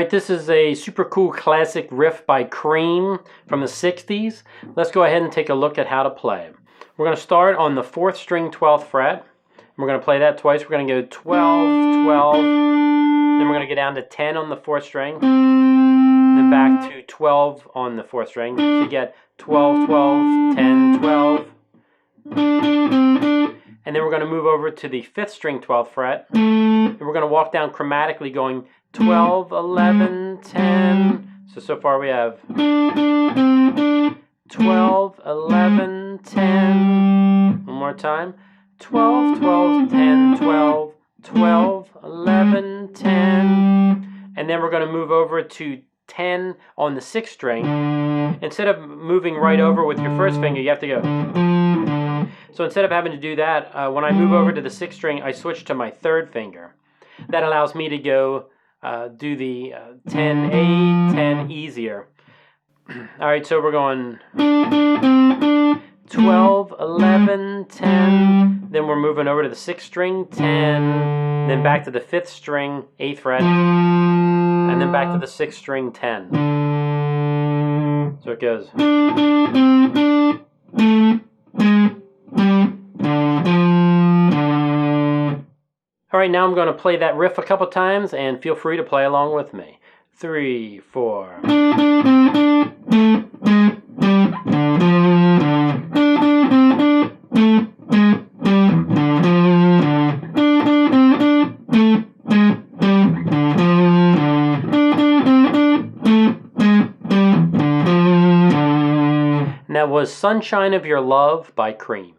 Alright, this is a super cool classic riff by Cream from the 60s. Let's go ahead and take a look at how to play. We're going to start on the 4th string 12th fret. We're going to play that twice. We're going to go 12, 12, then we're going to get down to 10 on the 4th string, then back to 12 on the 4th string. So you get 12, 12, 10, 12. And then we're going to move over to the 5th string 12th fret. And we're going to walk down chromatically going 12, 11, 10. So far we have 12, 11, 10. One more time. 12, 12, 10, 12, 12, 11, 10. And then we're going to move over to 10 on the 6th string. Instead of moving right over with your first finger, you have to go. So instead of having to do that, when I move over to the 6th string, I switch to my 3rd finger. That allows me to go do the 10A, 10 easier. Alright, so we're going 12, 11, 10, then we're moving over to the 6th string, 10, then back to the 5th string, 8th fret, and then back to the 6th string, 10. So it goes. Alright, now I'm going to play that riff a couple times, and feel free to play along with me. 3, 4. And that was Sunshine of Your Love by Cream.